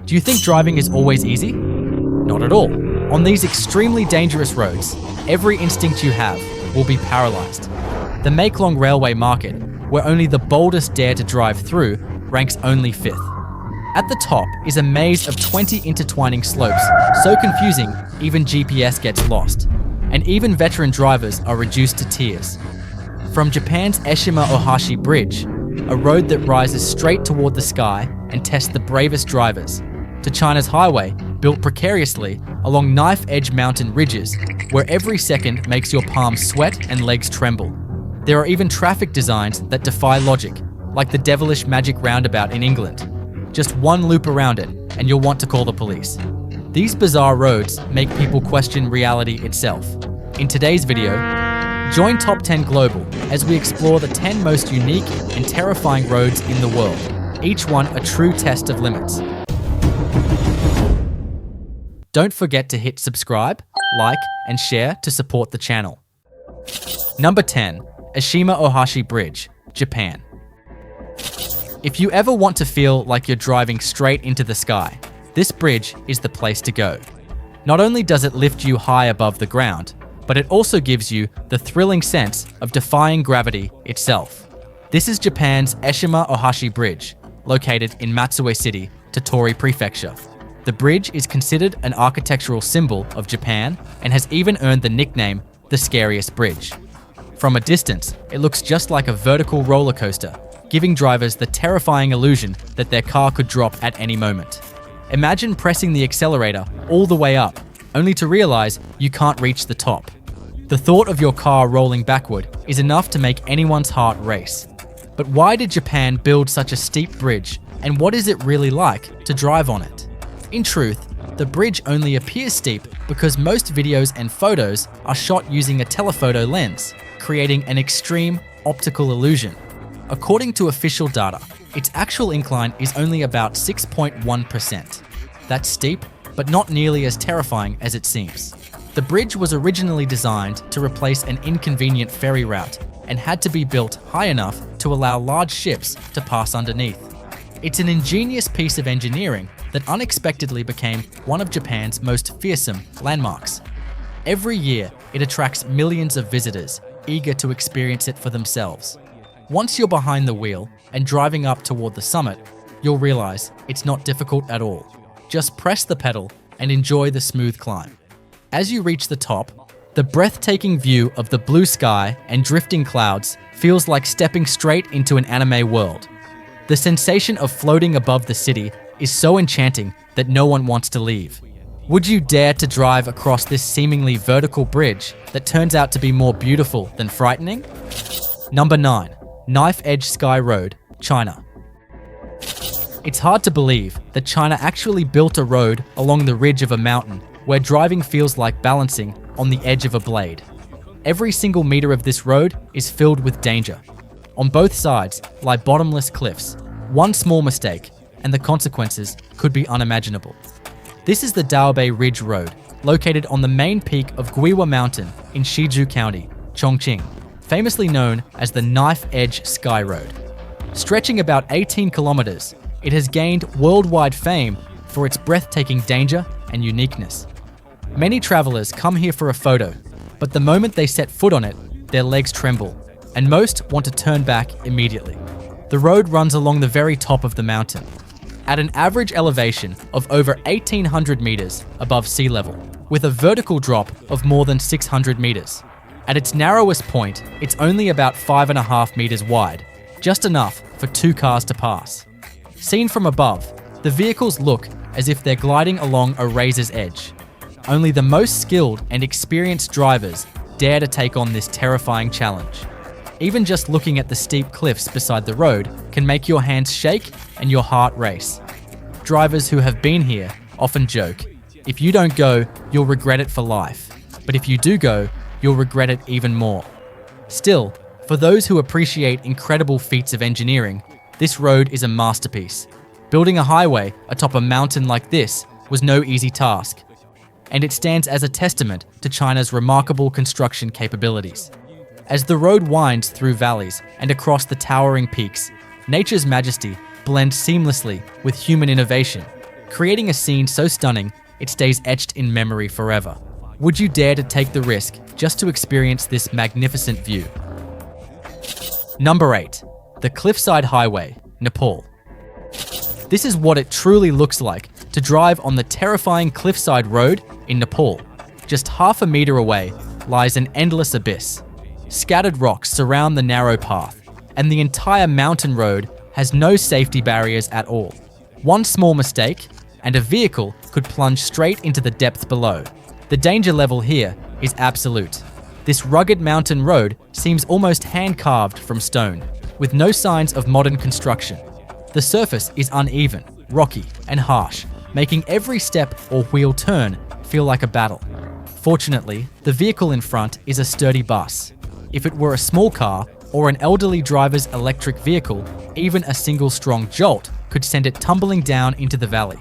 Do you think driving is always easy? Not at all. On these extremely dangerous roads, every instinct you have will be paralyzed. The make-long railway market, where only the boldest dare to drive through, ranks only 5th. At the top is a maze of 20 intertwining slopes, so confusing even GPS gets lost, and even veteran drivers are reduced to tears. From Japan's Eshima-Ohashi Bridge, a road that rises straight toward the sky and tests the bravest drivers, to China's highway, built precariously along knife-edge mountain ridges, where every second makes your palms sweat and legs tremble. There are even traffic designs that defy logic, like the devilish magic roundabout in England. Just one loop around it, and you'll want to call the police. These bizarre roads make people question reality itself. In today's video, join Top 10 Global as we explore the 10 most unique and terrifying roads in the world, each one a true test of limits. Don't forget to hit subscribe, like, and share to support the channel. Number 10. Eshima-Ohashi Bridge, Japan. If you ever want to feel like you're driving straight into the sky, this bridge is the place to go. Not only does it lift you high above the ground, but it also gives you the thrilling sense of defying gravity itself. This is Japan's Eshima-Ohashi Bridge, located in Matsue City, Tottori Prefecture. The bridge is considered an architectural symbol of Japan and has even earned the nickname the scariest bridge. From a distance, it looks just like a vertical roller coaster, giving drivers the terrifying illusion that their car could drop at any moment. Imagine pressing the accelerator all the way up, only to realize you can't reach the top. The thought of your car rolling backward is enough to make anyone's heart race. But why did Japan build such a steep bridge, and what is it really like to drive on it? In truth, the bridge only appears steep because most videos and photos are shot using a telephoto lens, creating an extreme optical illusion. According to official data, its actual incline is only about 6.1%. That's steep, but not nearly as terrifying as it seems. The bridge was originally designed to replace an inconvenient ferry route and had to be built high enough to allow large ships to pass underneath. It's an ingenious piece of engineering that unexpectedly became one of Japan's most fearsome landmarks. Every year, it attracts millions of visitors eager to experience it for themselves. Once you're behind the wheel and driving up toward the summit, you'll realize it's not difficult at all. Just press the pedal and enjoy the smooth climb. As you reach the top, the breathtaking view of the blue sky and drifting clouds feels like stepping straight into an anime world. The sensation of floating above the city is so enchanting that no one wants to leave. Would you dare to drive across this seemingly vertical bridge that turns out to be more beautiful than frightening? Number 9. Knife Edge Sky Road, China. It's hard to believe that China actually built a road along the ridge of a mountain where driving feels like balancing on the edge of a blade. Every single meter of this road is filled with danger. On both sides lie bottomless cliffs. One small mistake, and the consequences could be unimaginable. This is the Daobei Ridge Road, located on the main peak of Guiwa Mountain in Shiju County, Chongqing, famously known as the Knife Edge Sky Road. Stretching about 18 kilometers, it has gained worldwide fame for its breathtaking danger and uniqueness. Many travelers come here for a photo, but the moment they set foot on it, their legs tremble, and most want to turn back immediately. The road runs along the very top of the mountain, at an average elevation of over 1,800 meters above sea level, with a vertical drop of more than 600 meters. At its narrowest point, it's only about 5.5 meters wide, just enough for 2 cars to pass. Seen from above, the vehicles look as if they're gliding along a razor's edge. Only the most skilled and experienced drivers dare to take on this terrifying challenge. Even just looking at the steep cliffs beside the road can make your hands shake and your heart race. Drivers who have been here often joke, if you don't go, you'll regret it for life. But if you do go, you'll regret it even more. Still, for those who appreciate incredible feats of engineering, this road is a masterpiece. Building a highway atop a mountain like this was no easy task, and it stands as a testament to China's remarkable construction capabilities. As the road winds through valleys and across the towering peaks, nature's majesty blends seamlessly with human innovation. creating a scene so stunning it stays etched in memory forever. Would you dare to take the risk just to experience this magnificent view? Number 8. The Cliffside Highway, Nepal. This is what it truly looks like to drive on the terrifying Cliffside Road in Nepal. Just half a meter away lies an endless abyss. Scattered rocks surround the narrow path, and the entire mountain road has no safety barriers at all. One small mistake, and a vehicle could plunge straight into the depth below. The danger level here is absolute. This rugged mountain road seems almost hand-carved from stone, with no signs of modern construction. The surface is uneven, rocky, and harsh, making every step or wheel turn feel like a battle. Fortunately, the vehicle in front is a sturdy bus. If it were a small car or an elderly driver's electric vehicle, even a single strong jolt could send it tumbling down into the valley,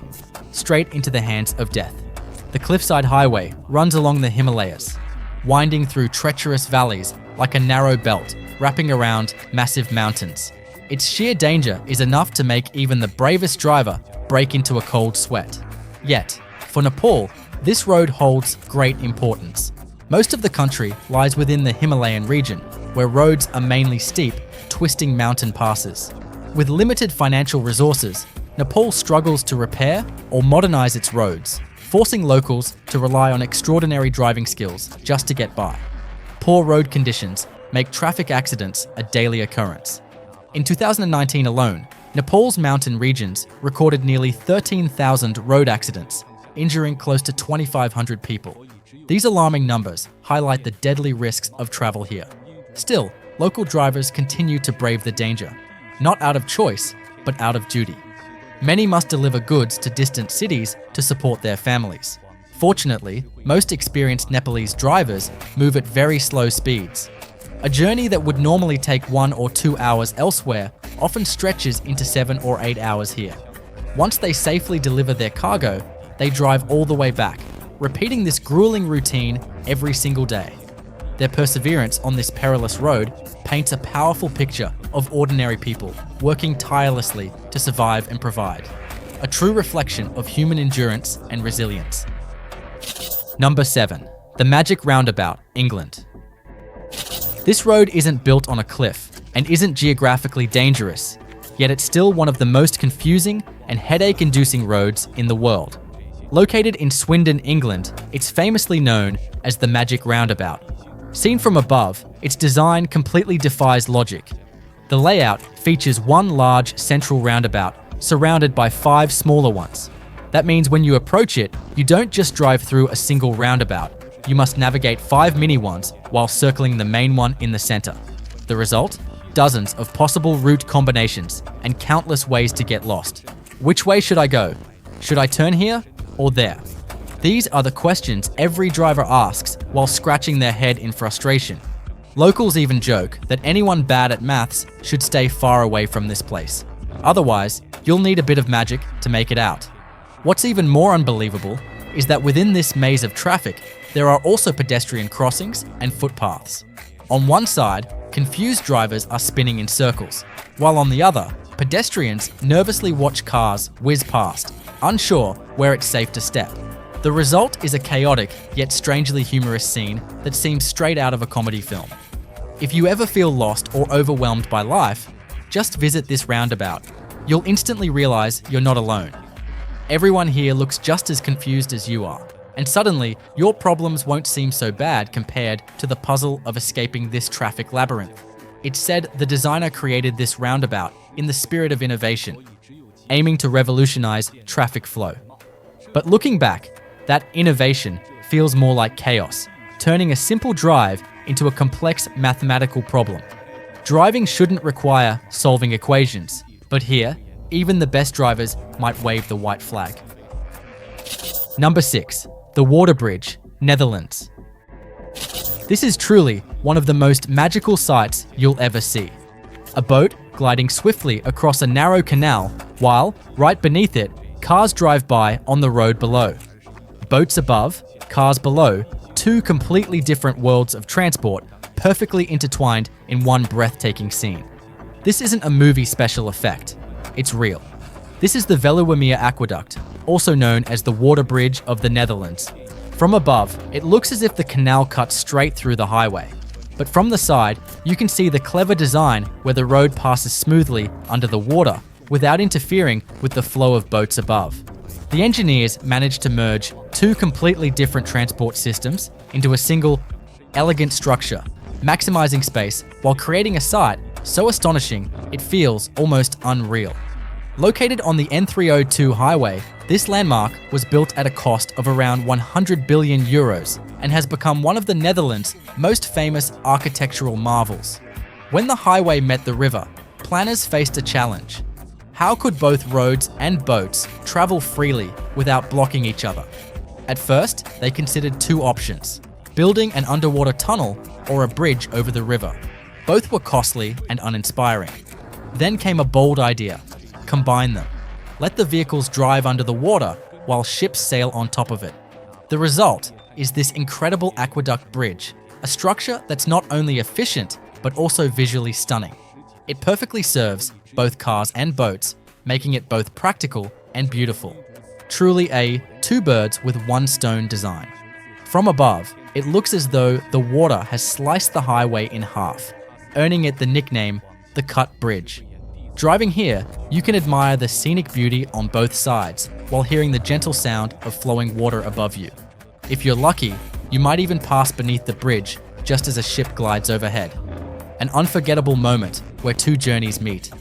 straight into the hands of death. The Cliffside Highway runs along the Himalayas, winding through treacherous valleys like a narrow belt wrapping around massive mountains. Its sheer danger is enough to make even the bravest driver break into a cold sweat. Yet, for Nepal, this road holds great importance. Most of the country lies within the Himalayan region, where roads are mainly steep, twisting mountain passes. With limited financial resources, Nepal struggles to repair or modernize its roads, forcing locals to rely on extraordinary driving skills just to get by. Poor road conditions make traffic accidents a daily occurrence. In 2019 alone, Nepal's mountain regions recorded nearly 13,000 road accidents, injuring close to 2,500 people. These alarming numbers highlight the deadly risks of travel here. Still, local drivers continue to brave the danger, not out of choice, but out of duty. Many must deliver goods to distant cities to support their families. Fortunately, most experienced Nepalese drivers move at very slow speeds. A journey that would normally take 1 or 2 hours elsewhere often stretches into 7 or 8 hours here. Once they safely deliver their cargo, they drive all the way back, repeating this grueling routine every single day. Their perseverance on this perilous road paints a powerful picture of ordinary people working tirelessly to survive and provide. A true reflection of human endurance and resilience. Number 7. The Magic Roundabout, England. This road isn't built on a cliff and isn't geographically dangerous, yet it's still one of the most confusing and headache-inducing roads in the world. Located in Swindon, England, it's famously known as the Magic Roundabout. Seen from above, its design completely defies logic. The layout features one large central roundabout surrounded by 5 smaller ones. That means when you approach it, you don't just drive through a single roundabout. You must navigate 5 mini ones while circling the main one in the center. The result? Dozens of possible route combinations and countless ways to get lost. Which way should I go? Should I turn here or there? These are the questions every driver asks while scratching their head in frustration. Locals even joke that anyone bad at maths should stay far away from this place. Otherwise, you'll need a bit of magic to make it out. What's even more unbelievable is that within this maze of traffic, there are also pedestrian crossings and footpaths. On one side, confused drivers are spinning in circles, while on the other, pedestrians nervously watch cars whiz past, unsure where it's safe to step. The result is a chaotic yet strangely humorous scene that seems straight out of a comedy film. If you ever feel lost or overwhelmed by life, just visit this roundabout. You'll instantly realize you're not alone. Everyone here looks just as confused as you are, and suddenly your problems won't seem so bad compared to the puzzle of escaping this traffic labyrinth. It's said the designer created this roundabout in the spirit of innovation, aiming to revolutionize traffic flow. But looking back, that innovation feels more like chaos, turning a simple drive into a complex mathematical problem. Driving shouldn't require solving equations, but here, even the best drivers might wave the white flag. Number 6. The Water Bridge, Netherlands. This is truly one of the most magical sights you'll ever see. A boat gliding swiftly across a narrow canal, while, right beneath it, cars drive by on the road below. Boats above, cars below, 2 completely different worlds of transport perfectly intertwined in one breathtaking scene. This isn't a movie special effect, it's real. This is the Veluwemeer Aqueduct, also known as the Water Bridge of the Netherlands. From above, it looks as if the canal cuts straight through the highway. But from the side, you can see the clever design where the road passes smoothly under the water without interfering with the flow of boats above. The engineers managed to merge two completely different transport systems into a single, elegant structure, maximizing space while creating a sight so astonishing it feels almost unreal. Located on the N302 highway, this landmark was built at a cost of around 100 billion euros and has become one of the Netherlands' most famous architectural marvels. When the highway met the river, planners faced a challenge. How could both roads and boats travel freely without blocking each other? At first, they considered two options: building an underwater tunnel or a bridge over the river. Both were costly and uninspiring. Then came a bold idea: combine them. Let the vehicles drive under the water while ships sail on top of it. The result is this incredible aqueduct bridge, a structure that's not only efficient, but also visually stunning. It perfectly serves both cars and boats, making it both practical and beautiful. Truly a two birds with one stone design. From above, it looks as though the water has sliced the highway in half, earning it the nickname, the Cut Bridge. Driving here, you can admire the scenic beauty on both sides while hearing the gentle sound of flowing water above you. If you're lucky, you might even pass beneath the bridge just as a ship glides overhead. An unforgettable moment where two journeys meet.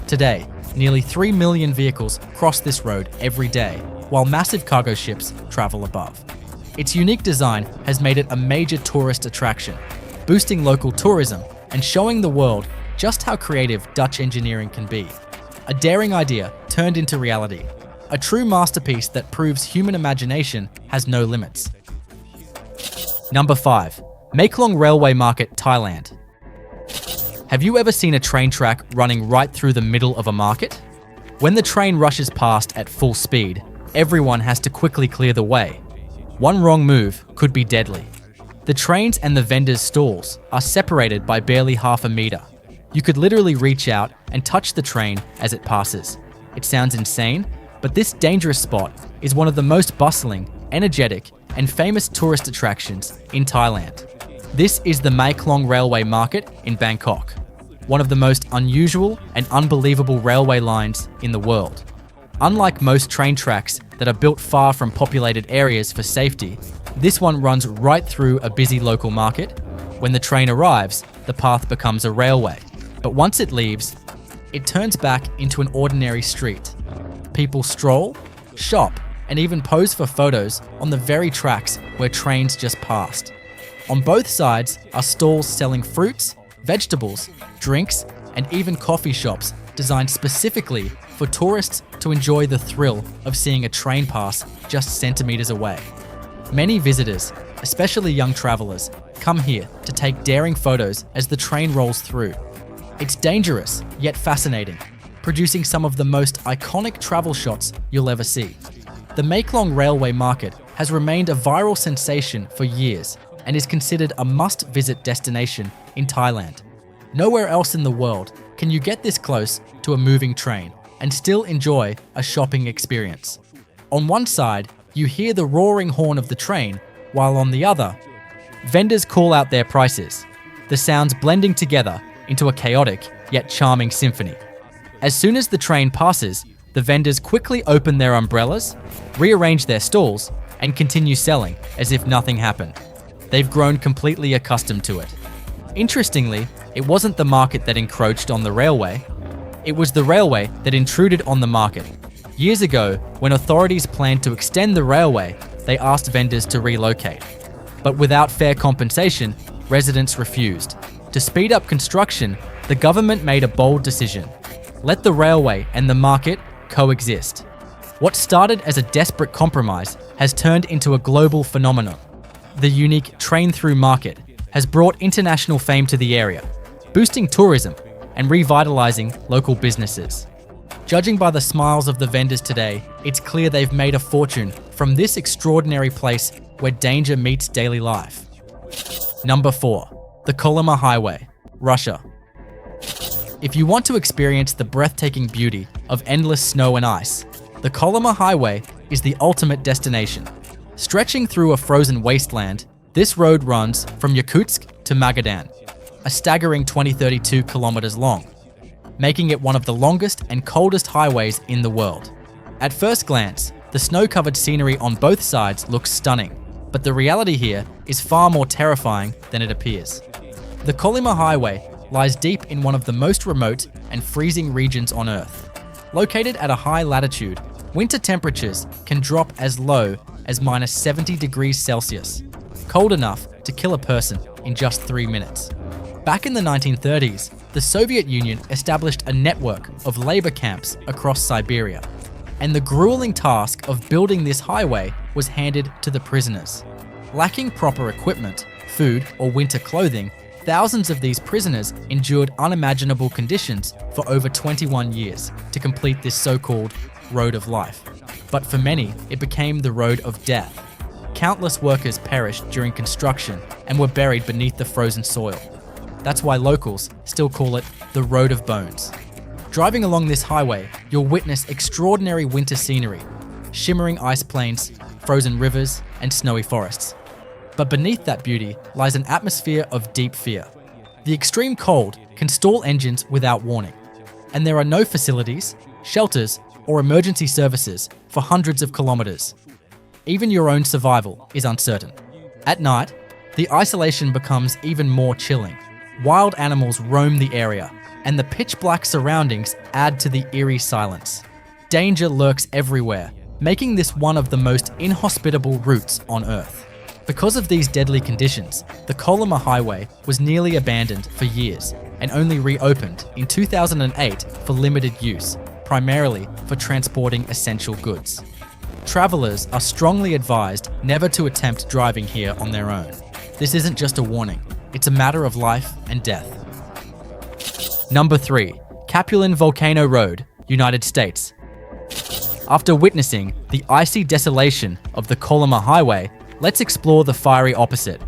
Today, nearly 3 million vehicles cross this road every day, while massive cargo ships travel above. Its unique design has made it a major tourist attraction, boosting local tourism and showing the world just how creative Dutch engineering can be. A daring idea turned into reality. A true masterpiece that proves human imagination has no limits. Number 5. Maeklong Railway Market, Thailand. Have you ever seen a train track running right through the middle of a market? When the train rushes past at full speed, everyone has to quickly clear the way. One wrong move could be deadly. The trains and the vendors' stalls are separated by barely half a meter. You could literally reach out and touch the train as it passes. It sounds insane, but this dangerous spot is one of the most bustling, energetic, and famous tourist attractions in Thailand. This is the Maeklong Railway Market in Bangkok, one of the most unusual and unbelievable railway lines in the world. Unlike most train tracks that are built far from populated areas for safety, this one runs right through a busy local market. When the train arrives, the path becomes a railway, but once it leaves, it turns back into an ordinary street. People stroll, shop, and even pose for photos on the very tracks where trains just passed. On both sides are stalls selling fruits, vegetables, drinks, and even coffee shops designed specifically for tourists to enjoy the thrill of seeing a train pass just centimeters away. Many visitors, especially young travelers, come here to take daring photos as the train rolls through. It's dangerous, yet fascinating, producing some of the most iconic travel shots you'll ever see. The Maeklong Railway Market has remained a viral sensation for years and is considered a must-visit destination in Thailand. Nowhere else in the world can you get this close to a moving train and still enjoy a shopping experience. On one side, you hear the roaring horn of the train, while on the other, vendors call out their prices, the sounds blending together into a chaotic yet charming symphony. As soon as the train passes, the vendors quickly open their umbrellas, rearrange their stalls, and continue selling as if nothing happened. They've grown completely accustomed to it. Interestingly, it wasn't the market that encroached on the railway. It was the railway that intruded on the market. Years ago, when authorities planned to extend the railway, they asked vendors to relocate. But without fair compensation, residents refused. To speed up construction, the government made a bold decision. Let the railway and the market coexist. What started as a desperate compromise has turned into a global phenomenon. The unique train-through market has brought international fame to the area, boosting tourism and revitalizing local businesses. Judging by the smiles of the vendors today, it's clear they've made a fortune from this extraordinary place where danger meets daily life. Number 4. The Kolyma Highway, Russia. If you want to experience the breathtaking beauty of endless snow and ice, the Kolyma Highway is the ultimate destination. Stretching through a frozen wasteland, this road runs from Yakutsk to Magadan, a staggering 2032 kilometers long, making it one of the longest and coldest highways in the world. At first glance, the snow-covered scenery on both sides looks stunning, but the reality here is far more terrifying than it appears. The Kolyma Highway lies deep in one of the most remote and freezing regions on Earth. Located at a high latitude, winter temperatures can drop as low as minus 70 degrees Celsius, cold enough to kill a person in just 3 minutes. Back in the 1930s, the Soviet Union established a network of labor camps across Siberia, and the grueling task of building this highway was handed to the prisoners. Lacking proper equipment, food, or winter clothing, thousands of these prisoners endured unimaginable conditions for over 21 years to complete this so-called road of life. But for many, it became the road of death. Countless workers perished during construction and were buried beneath the frozen soil. That's why locals still call it the Road of Bones. Driving along this highway, you'll witness extraordinary winter scenery, shimmering ice plains, frozen rivers, and snowy forests. But beneath that beauty lies an atmosphere of deep fear. The extreme cold can stall engines without warning, and there are no facilities, shelters, or emergency services for hundreds of kilometers. Even your own survival is uncertain. At night, the isolation becomes even more chilling. Wild animals roam the area, and the pitch-black surroundings add to the eerie silence. Danger lurks everywhere, making this one of the most inhospitable routes on Earth. Because of these deadly conditions, the Kolyma Highway was nearly abandoned for years and only reopened in 2008 for limited use, primarily for transporting essential goods. Travelers are strongly advised never to attempt driving here on their own. This isn't just a warning, it's a matter of life and death. Number 3. Capulin Volcano Road, United States. After witnessing the icy desolation of the Kolyma Highway, let's explore the fiery opposite.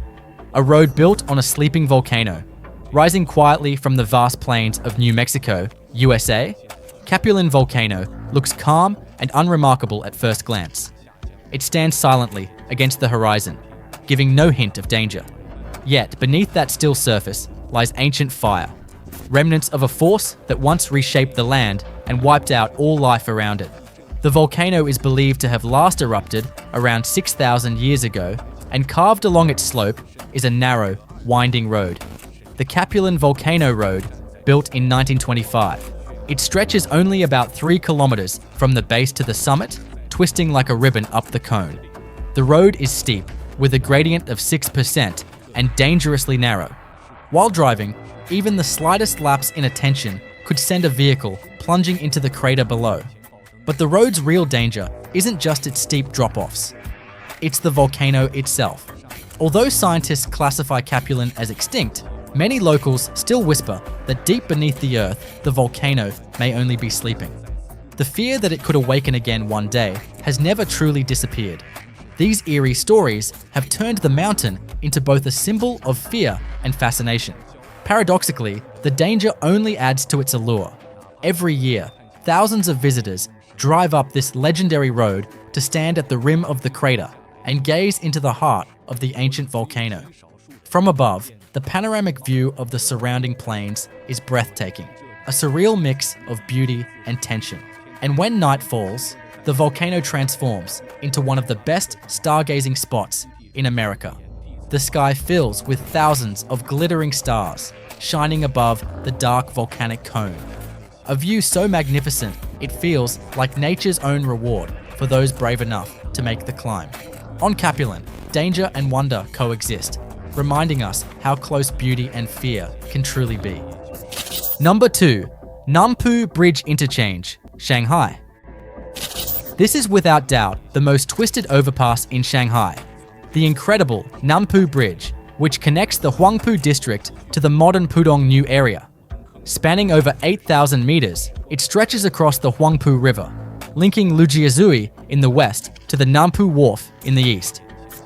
A road built on a sleeping volcano. Rising quietly from the vast plains of New Mexico, USA, Capulin Volcano looks calm and unremarkable at first glance. It stands silently against the horizon, giving no hint of danger. Yet beneath that still surface lies ancient fire, remnants of a force that once reshaped the land and wiped out all life around it. The volcano is believed to have last erupted around 6,000 years ago, and carved along its slope is a narrow, winding road. The Capulin Volcano Road, built in 1925. It stretches only about 3 kilometers from the base to the summit, twisting like a ribbon up the cone. The road is steep, with a gradient of 6% and dangerously narrow. While driving, even the slightest lapse in attention could send a vehicle plunging into the crater below. But the road's real danger isn't just its steep drop-offs. It's the volcano itself. Although scientists classify Capulin as extinct, many locals still whisper that deep beneath the earth, the volcano may only be sleeping. The fear that it could awaken again one day has never truly disappeared. These eerie stories have turned the mountain into both a symbol of fear and fascination. Paradoxically, the danger only adds to its allure. Every year, thousands of visitors drive up this legendary road to stand at the rim of the crater and gaze into the heart of the ancient volcano. From above, the panoramic view of the surrounding plains is breathtaking, a surreal mix of beauty and tension. And when night falls, the volcano transforms into one of the best stargazing spots in America. The sky fills with thousands of glittering stars shining above the dark volcanic cone. A view so magnificent, it feels like nature's own reward for those brave enough to make the climb. On Capulin, danger and wonder coexist, reminding us how close beauty and fear can truly be. Number 2. Nampu Bridge Interchange, Shanghai. This is without doubt the most twisted overpass in Shanghai. The incredible Nampu Bridge, which connects the Huangpu district to the modern Pudong New area. Spanning over 8,000 meters, it stretches across the Huangpu River, linking Lujiazui in the west to the Nampu Wharf in the east.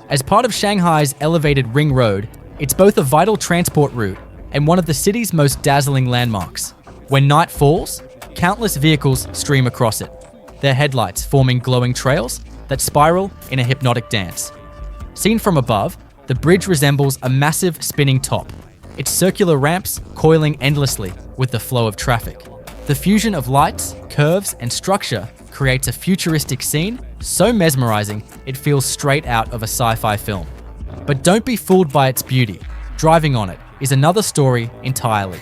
As part of Shanghai's elevated ring road, it's both a vital transport route and one of the city's most dazzling landmarks. When night falls, countless vehicles stream across it, their headlights forming glowing trails that spiral in a hypnotic dance. Seen from above, the bridge resembles a massive spinning top, its circular ramps coiling endlessly with the flow of traffic. The fusion of lights, curves, and structure creates a futuristic scene so mesmerizing it feels straight out of a sci-fi film. But don't be fooled by its beauty. Driving on it is another story entirely.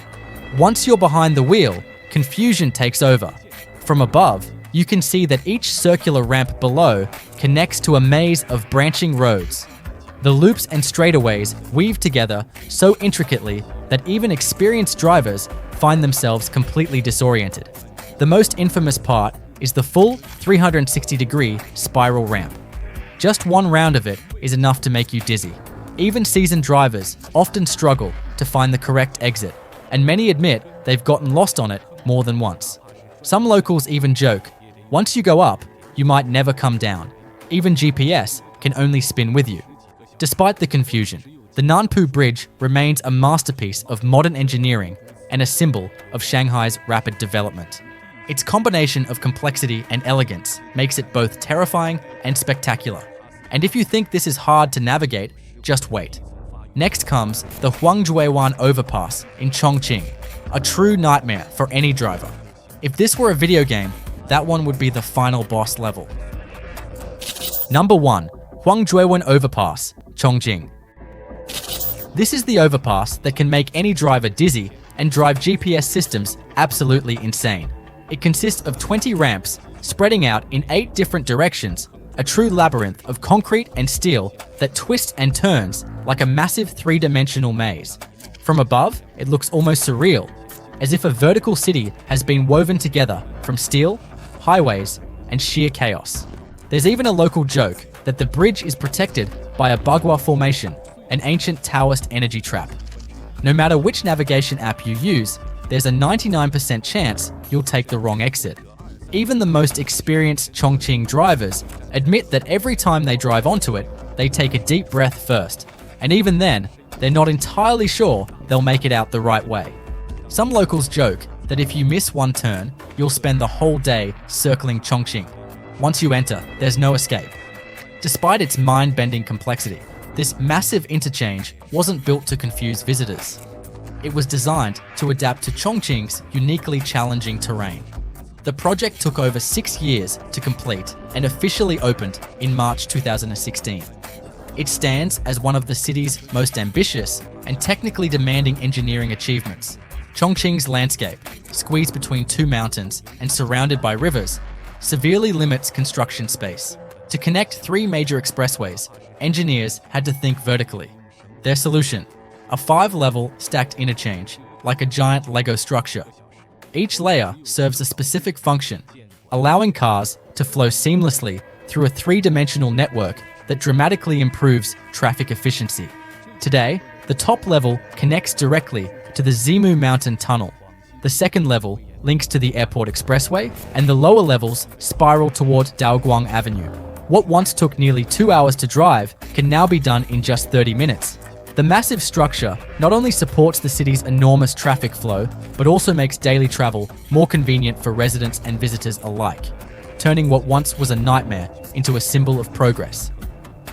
Once you're behind the wheel, confusion takes over. From above, you can see that each circular ramp below connects to a maze of branching roads. The loops and straightaways weave together so intricately that even experienced drivers find themselves completely disoriented. The most infamous part is the full 360-degree spiral ramp. Just one round of it is enough to make you dizzy. Even seasoned drivers often struggle to find the correct exit, and many admit they've gotten lost on it more than once. Some locals even joke, once you go up, you might never come down. Even GPS can only spin with you. Despite the confusion, the Nanpu Bridge remains a masterpiece of modern engineering and a symbol of Shanghai's rapid development. Its combination of complexity and elegance makes it both terrifying and spectacular. And if you think this is hard to navigate, just wait. Next comes the Huangjuewan Overpass in Chongqing, a true nightmare for any driver. If this were a video game, that one would be the final boss level. Number 1. Huangjuewan Overpass, Chongqing. This is the overpass that can make any driver dizzy and drive GPS systems absolutely insane. It consists of 20 ramps spreading out in 8 different directions, a true labyrinth of concrete and steel that twists and turns like a massive 3-dimensional maze. From above, it looks almost surreal, as if a vertical city has been woven together from steel, highways, and sheer chaos. There's even a local joke that the bridge is protected by a Bagua Formation, an ancient Taoist energy trap. No matter which navigation app you use, there's a 99% chance you'll take the wrong exit. Even the most experienced Chongqing drivers admit that every time they drive onto it, they take a deep breath first, and even then, they're not entirely sure they'll make it out the right way. Some locals joke that if you miss one turn, you'll spend the whole day circling Chongqing. Once you enter, there's no escape. Despite its mind-bending complexity, this massive interchange wasn't built to confuse visitors. It was designed to adapt to Chongqing's uniquely challenging terrain. The project took over 6 years to complete and officially opened in March 2016. It stands as one of the city's most ambitious and technically demanding engineering achievements. Chongqing's landscape, squeezed between 2 mountains and surrounded by rivers, severely limits construction space. To connect 3 major expressways, engineers had to think vertically. Their solution: a 5-level stacked interchange, like a giant Lego structure. Each layer serves a specific function, allowing cars to flow seamlessly through a 3-dimensional network that dramatically improves traffic efficiency. Today, the top level connects directly to the Zimu Mountain Tunnel. The second level links to the Airport Expressway, and the lower levels spiral toward Daoguang Avenue. What once took nearly 2 hours to drive can now be done in just 30 minutes. The massive structure not only supports the city's enormous traffic flow, but also makes daily travel more convenient for residents and visitors alike, turning what once was a nightmare into a symbol of progress.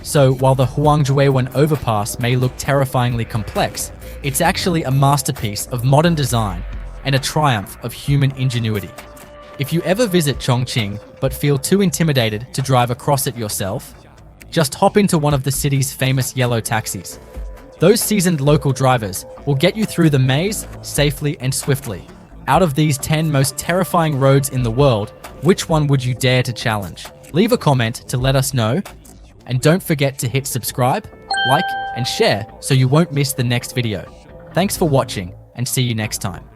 So while the Huangjuewan Overpass may look terrifyingly complex, it's actually a masterpiece of modern design and a triumph of human ingenuity. If you ever visit Chongqing but feel too intimidated to drive across it yourself, just hop into one of the city's famous yellow taxis. Those seasoned local drivers will get you through the maze safely and swiftly. Out of these 10 most terrifying roads in the world, which one would you dare to challenge? Leave a comment to let us know, and don't forget to hit subscribe, like, and share so you won't miss the next video. Thanks for watching, and see you next time.